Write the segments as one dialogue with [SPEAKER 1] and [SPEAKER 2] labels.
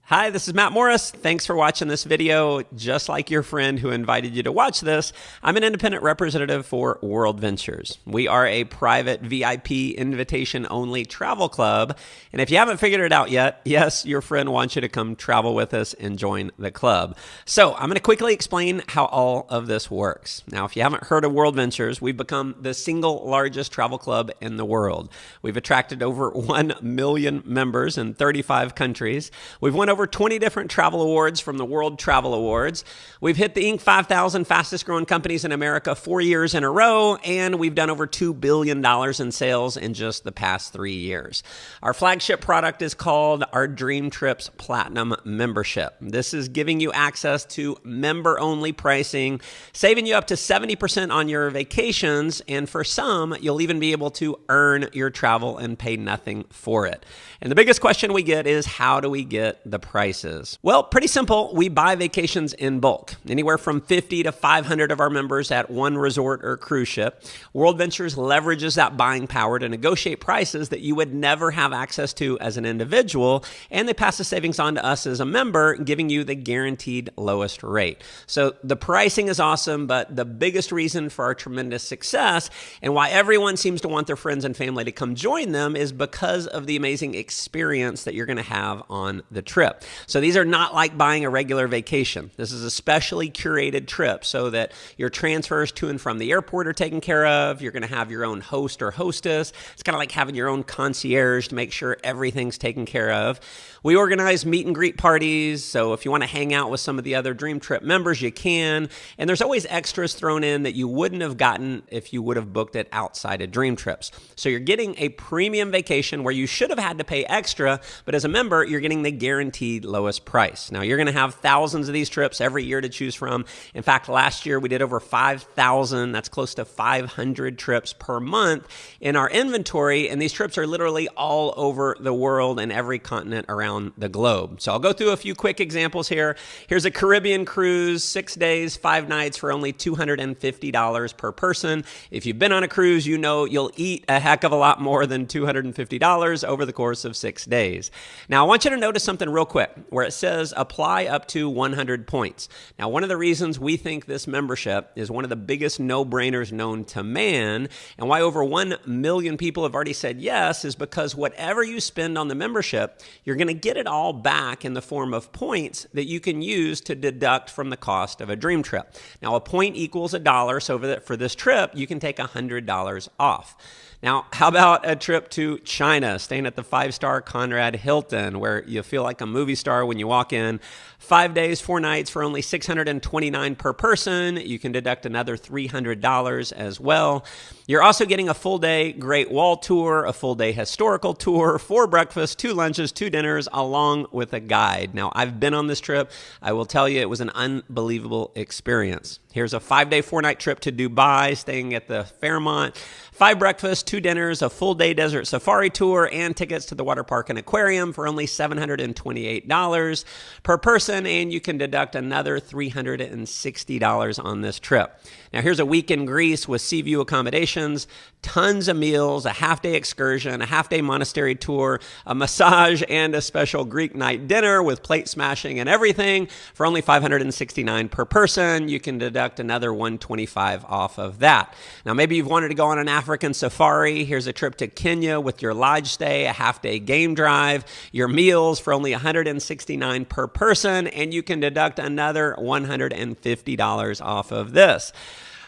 [SPEAKER 1] Hi, this is Matt Morris. Thanks for watching this video. Just like your friend who invited you to watch this, I'm an independent representative for WorldVentures. We are a private VIP invitation-only travel club. And if you haven't figured it out yet, yes, your friend wants you to come travel with us and join the club. So I'm going to quickly explain how all of this works. Now, if you haven't heard of WorldVentures, we've become the single largest travel club in the world. We've attracted over 1 million members in 35 countries. We've won over 20 different travel awards from the World Travel Awards. We've hit the Inc. 5000 fastest growing companies in America 4 years in a row, and we've done over $2 billion in sales in just the past 3 years. Our flagship product is called our Dream Trips Platinum Membership. This is giving you access to member-only pricing, saving you up to 70% on your vacations, and for some, you'll even be able to earn your travel and pay nothing for it. And the biggest question we get is, how do we get the prices? Well, pretty simple. We buy vacations in bulk, anywhere from 50 to 500 of our members at one resort or cruise ship. WorldVentures leverages that buying power to negotiate prices that you would never have access to as an individual, and they pass the savings on to us as a member, giving you the guaranteed lowest rate. So the pricing is awesome, but the biggest reason for our tremendous success and why everyone seems to want their friends and family to come join them is because of the amazing experience that you're going to have on the trip. So these are not like buying a regular vacation. This is a specially curated trip so that your transfers to and from the airport are taken care of. You're going to have your own host or hostess. It's kind of like having your own concierge to make sure everything's taken care of. We organize meet and greet parties, so if you want to hang out with some of the other Dream Trip members, you can. And there's always extras thrown in that you wouldn't have gotten if you would have booked it outside of Dream Trips. So you're getting a premium vacation where you should have had to pay extra, but as a member, you're getting the guaranteed lowest price. Now, you're going to have thousands of these trips every year to choose from. In fact, last year we did over 5,000. That's close to 500 trips per month in our inventory, and these trips are literally all over the world and every continent around the globe. So I'll go through a few quick examples here. Here's a Caribbean cruise, 6 days, 5 nights for only $250 per person. If you've been on a cruise, you know you'll eat a heck of a lot more than $250 over the course of 6 days. Now, I want you to notice something real quick where it says apply up to 100 points. Now, one of the reasons we think this membership is one of the biggest no-brainers known to man and why over 1 million people have already said yes is because whatever you spend on the membership, you're going to get it all back in the form of points that you can use to deduct from the cost of a dream trip. Now, a point equals $1, so for this trip, you can take $100 off. Now, how about a trip to China, staying at the 5-star Conrad Hilton, where you feel like a movie star when you walk in? 5 days, 4 nights for only $629 per person. You can deduct another $300 as well. You're also getting a full-day Great Wall tour, a full-day historical tour, 4 breakfasts, 2 lunches, 2 dinners, along with a guide. Now, I've been on this trip. I will tell you, it was an unbelievable experience. Here's a 5-day, 4-night trip to Dubai, staying at the Fairmont. 5 breakfasts, 2 dinners, a full-day desert safari tour, and tickets to the water park and aquarium for only $728 per person, and you can deduct another $360 on this trip. Now, here's a week in Greece with sea view accommodations, tons of meals, a half-day excursion, a half-day monastery tour, a massage, and a special Greek night dinner with plate smashing and everything for only $569 per person. You can deduct another $125 off of that. Now, maybe you've wanted to go on an African safari. Here's a trip to Kenya with your lodge stay, a half-day game drive, your meals for only $169 per person, and you can deduct another $150 off of this.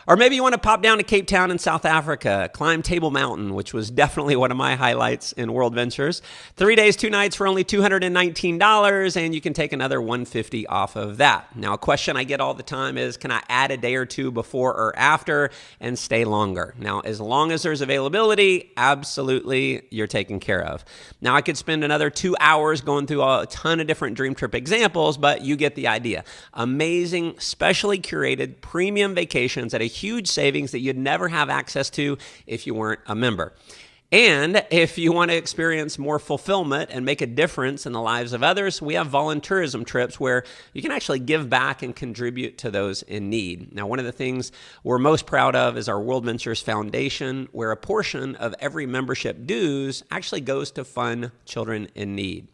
[SPEAKER 1] Or maybe you want to pop down to Cape Town in South Africa, climb Table Mountain, which was definitely one of my highlights in WorldVentures. 3 days, 2 nights for only $219, and you can take another $150 off of that. Now, a question I get all the time is, can I add a day or two before or after and stay longer? Now, as long as there's availability, absolutely, you're taken care of. Now, I could spend another 2 hours going through a ton of different Dream Trip examples, but you get the idea. Amazing, specially curated premium vacations at a huge savings that you'd never have access to if you weren't a member. And if you want to experience more fulfillment and make a difference in the lives of others, we have volunteerism trips where you can actually give back and contribute to those in need. Now, one of the things we're most proud of is our WorldVentures Foundation, where a portion of every membership dues actually goes to fund children in need.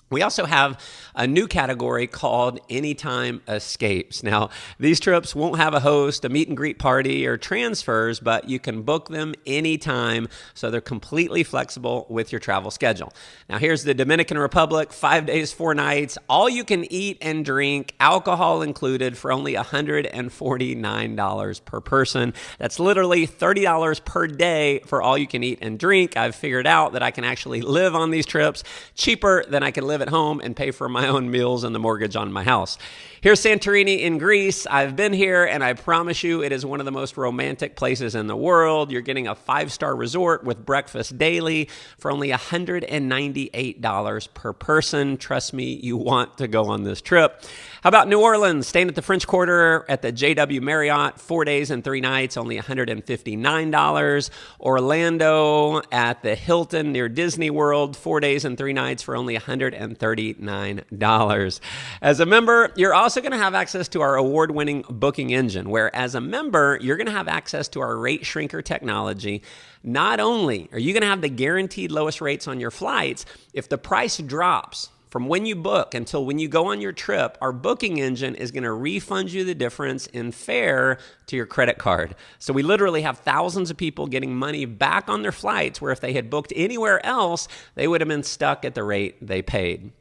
[SPEAKER 1] We also have a new category called Anytime Escapes. Now, these trips won't have a host, a meet and greet party, or transfers, but you can book them anytime, so they're completely flexible with your travel schedule. Now, here's the Dominican Republic, 5 days, 4 nights, all you can eat and drink, alcohol included, for only $149 per person. That's literally $30 per day for all you can eat and drink. I've figured out that I can actually live on these trips cheaper than I can live at home and pay for my own meals and the mortgage on my house. Here's Santorini in Greece. I've been here, and I promise you it is one of the most romantic places in the world. You're getting a 5-star resort with breakfast daily for only $198 per person. Trust me, you want to go on this trip. How about New Orleans? Staying at the French Quarter at the JW Marriott, 4 days and 3 nights, only $159. Orlando at the Hilton near Disney World, 4 days and 3 nights for only $139. As a member, you're also going to have access to our award-winning booking engine, where as a member, you're going to have access to our rate shrinker technology. Not only are you going to have the guaranteed lowest rates on your flights, if the price drops from when you book until when you go on your trip, our booking engine is going to refund you the difference in fare to your credit card. So we literally have thousands of people getting money back on their flights, where if they had booked anywhere else, they would have been stuck at the rate they paid.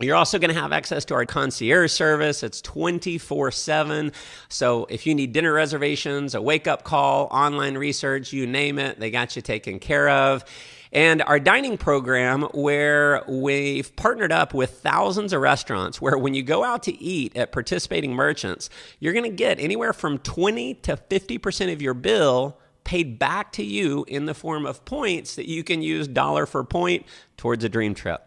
[SPEAKER 1] You're also going to have access to our concierge service. It's 24/7. So if you need dinner reservations, a wake-up call, online research, you name it, they got you taken care of. And our dining program, where we've partnered up with thousands of restaurants, where when you go out to eat at participating merchants, you're going to get anywhere from 20 to 50% of your bill paid back to you in the form of points that you can use dollar for point towards a dream trip.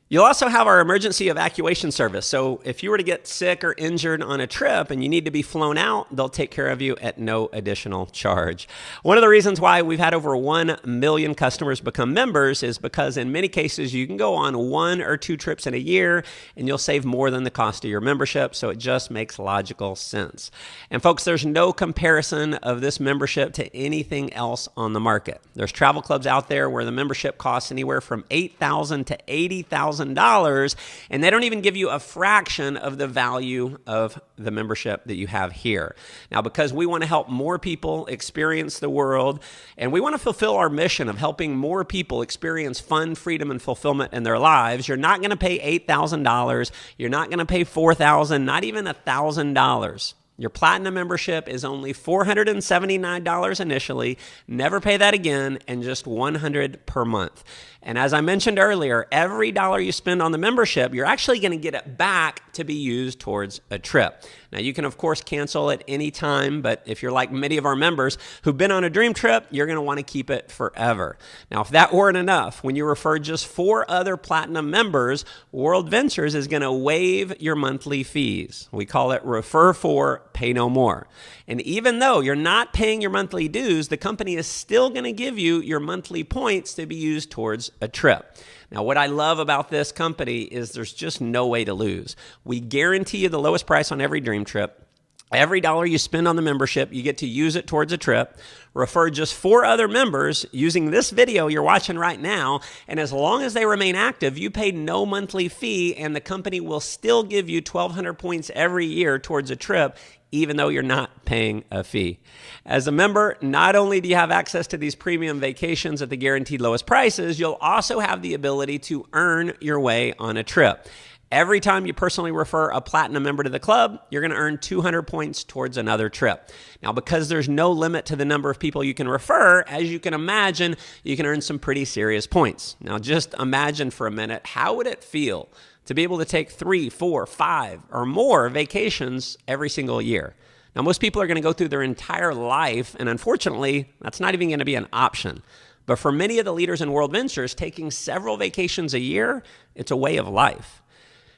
[SPEAKER 1] You'll also have our emergency evacuation service. So if you were to get sick or injured on a trip and you need to be flown out, they'll take care of you at no additional charge. One of the reasons why we've had over 1 million customers become members is because in many cases you can go on 1 or 2 trips in a year and you'll save more than the cost of your membership. So it just makes logical sense. And folks, there's no comparison of this membership to anything else on the market. There's travel clubs out there where the membership costs anywhere from $8,000 to $80,000. And they don't even give you a fraction of the value of the membership that you have here. Now, because we want to help more people experience the world, and we want to fulfill our mission of helping more people experience fun, freedom, and fulfillment in their lives, you're not going to pay $8,000. You're not going to pay $4,000, not even $1,000. Your Platinum membership is only $479 initially, never pay that again, and just $100 per month. And as I mentioned earlier, every dollar you spend on the membership, you're actually going to get it back to be used towards a trip. Now, you can, of course, cancel at any time, but if you're like many of our members who've been on a dream trip, you're going to want to keep it forever. Now, if that weren't enough, when you refer just 4 other Platinum members, WorldVentures is going to waive your monthly fees. We call it Refer For, Pay No More. And even though you're not paying your monthly dues, the company is still going to give you your monthly points to be used towards a trip. Now, what I love about this company is there's just no way to lose. We guarantee you the lowest price on every dream trip. Every dollar you spend on the membership, you get to use it towards a trip. Refer just 4 other members using this video you're watching right now, and as long as they remain active, you pay no monthly fee, and the company will still give you 1,200 points every year towards a trip, even though you're not paying a fee. As a member, not only do you have access to these premium vacations at the guaranteed lowest prices, you'll also have the ability to earn your way on a trip. Every time you personally refer a Platinum member to the club, you're going to earn 200 points towards another trip. Now, because there's no limit to the number of people you can refer, as you can imagine, you can earn some pretty serious points. Now, just imagine for a minute, how would it feel to be able to take 3, 4, 5, or more vacations every single year? Now, most people are going to go through their entire life, and unfortunately, that's not even going to be an option. But for many of the leaders in WorldVentures, taking several vacations a year, it's a way of life.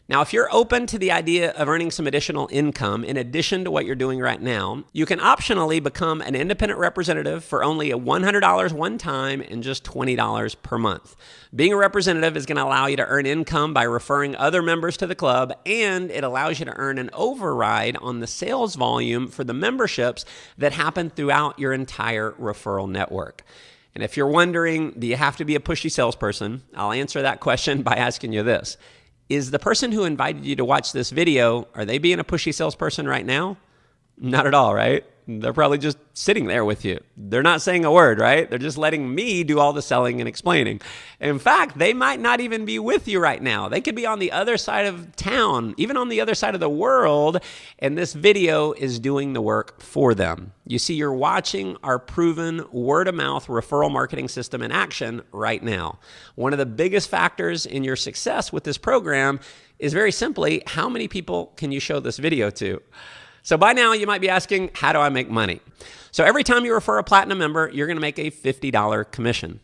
[SPEAKER 1] Now, if you're open to the idea of earning some additional income in addition to what you're doing right now, you can optionally become an independent representative for only $100 one time and just $20 per month. Being a representative is going to allow you to earn income by referring other members to the club, and it allows you to earn an override on the sales volume for the memberships that happen throughout your entire referral network. And if you're wondering, do you have to be a pushy salesperson? I'll answer that question by asking you this. Is the person who invited you to watch this video, are they being a pushy salesperson right now? Not at all, right? They're probably just sitting there with you. They're not saying a word, right? They're just letting me do all the selling and explaining. In fact, they might not even be with you right now. They could be on the other side of town, even on the other side of the world, and this video is doing the work for them. You see, you're watching our proven word-of-mouth referral marketing system in action right now. One of the biggest factors in your success with this program is very simply, how many people can you show this video to? So by now, you might be asking, how do I make money? So every time you refer a Platinum member, you're going to make a $50 commission.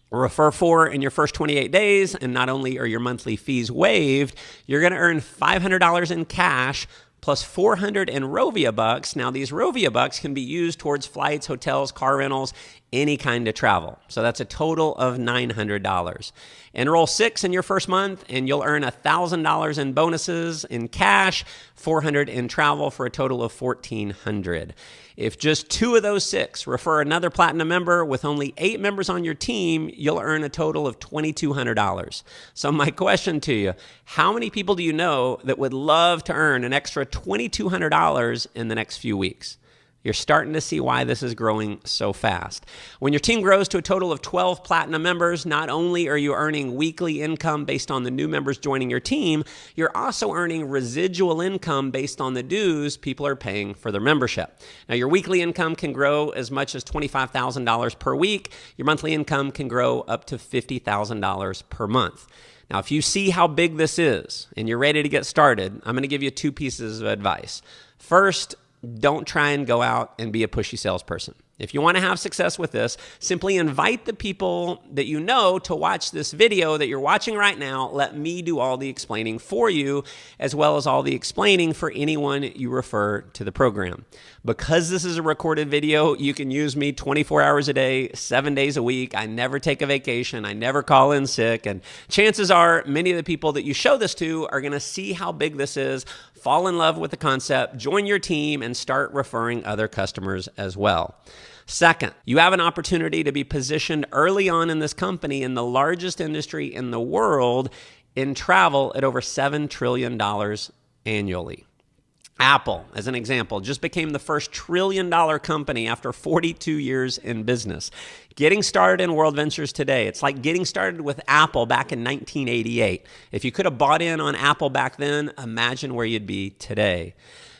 [SPEAKER 1] Refer 4 in your first 28 days, and not only are your monthly fees waived, you're going to earn $500 in cash plus $400 in Rovia bucks. Now, these Rovia bucks can be used towards flights, hotels, car rentals, any kind of travel. So that's a total of $900. Enroll 6 in your first month, and you'll earn $1,000 in bonuses in cash, $400 in travel for a total of $1,400. If just 2 of those 6 refer another Platinum member with only 8 members on your team, you'll earn a total of $2,200. So my question to you, how many people do you know that would love to earn an extra $2,200 in the next few weeks? You're starting to see why this is growing so fast. When your team grows to a total of 12 Platinum members, not only are you earning weekly income based on the new members joining your team, you're also earning residual income based on the dues people are paying for their membership. Now, your weekly income can grow as much as $25,000 per week. Your monthly income can grow up to $50,000 per month. Now, if you see how big this is and you're ready to get started, I'm going to give you 2 pieces of advice. First, don't try and go out and be a pushy salesperson. If you want to have success with this, simply invite the people that you know to watch this video that you're watching right now. Let me do all the explaining for you, as well as all the explaining for anyone you refer to the program. Because this is a recorded video, you can use me 24 hours a day, 7 days a week. I never take a vacation. I never call in sick. And chances are many of the people that you show this to are going to see how big this is, fall in love with the concept, join your team, and start referring other customers as well. Second, you have an opportunity to be positioned early on in this company in the largest industry in the world in travel at over $7 trillion annually. Apple, as an example, just became the first trillion-dollar company after 42 years in business. Getting started in WorldVentures today, it's like getting started with Apple back in 1988. If you could have bought in on Apple back then, imagine where you'd be today.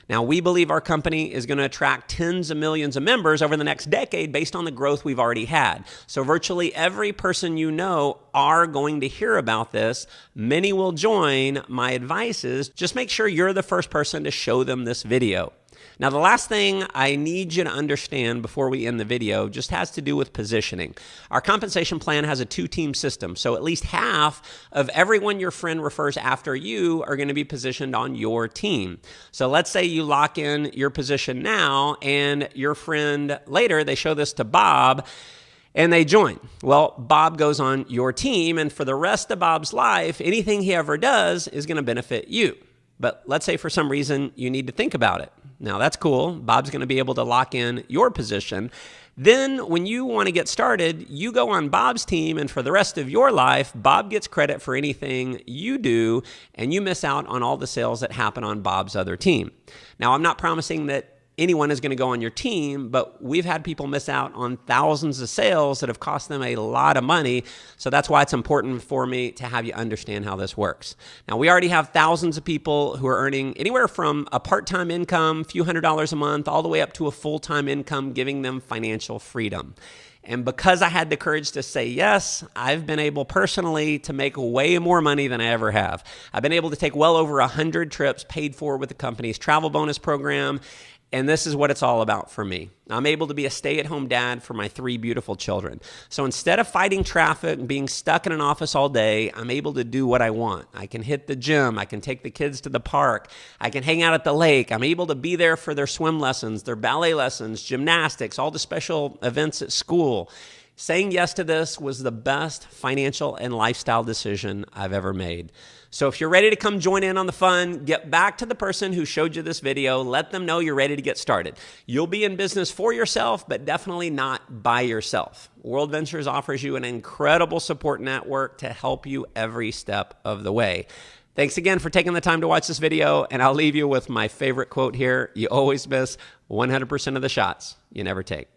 [SPEAKER 1] Now, we believe our company is going to attract tens of millions of members over the next decade based on the growth we've already had. So virtually every person you know are going to hear about this. Many will join. My advice is just make sure you're the first person to show them this video. Now, the last thing I need you to understand before we end the video just has to do with positioning. Our compensation plan has a 2-team system, so at least half of everyone your friend refers after you are going to be positioned on your team. So let's say you lock in your position now, and your friend later, they show this to Bob, and they join. Well, Bob goes on your team, and for the rest of Bob's life, anything he ever does is going to benefit you. But let's say for some reason you need to think about it. Now, that's cool. Bob's going to be able to lock in your position. Then when you want to get started, you go on Bob's team, and for the rest of your life, Bob gets credit for anything you do, and you miss out on all the sales that happen on Bob's other team. Now, I'm not promising that anyone is going to go on your team, but we've had people miss out on thousands of sales that have cost them a lot of money. So that's why it's important for me to have you understand how this works. Now, we already have thousands of people who are earning anywhere from a part-time income, a few $100s a month, all the way up to a full-time income, giving them financial freedom. And because I had the courage to say yes, I've been able personally to make way more money than I ever have. I've been able to take well over 100 trips paid for with the company's travel bonus program. And this is what it's all about for me. I'm able to be a stay-at-home dad for my 3 beautiful children. So instead of fighting traffic and being stuck in an office all day, I'm able to do what I want. I can hit the gym. I can take the kids to the park. I can hang out at the lake. I'm able to be there for their swim lessons, their ballet lessons, gymnastics, all the special events at school. Saying yes to this was the best financial and lifestyle decision I've ever made. So if you're ready to come join in on the fun, get back to the person who showed you this video. Let them know you're ready to get started. You'll be in business for yourself, but definitely not by yourself. WorldVentures offers you an incredible support network to help you every step of the way. Thanks again for taking the time to watch this video, and I'll leave you with my favorite quote here. You always miss 100% of the shots you never take.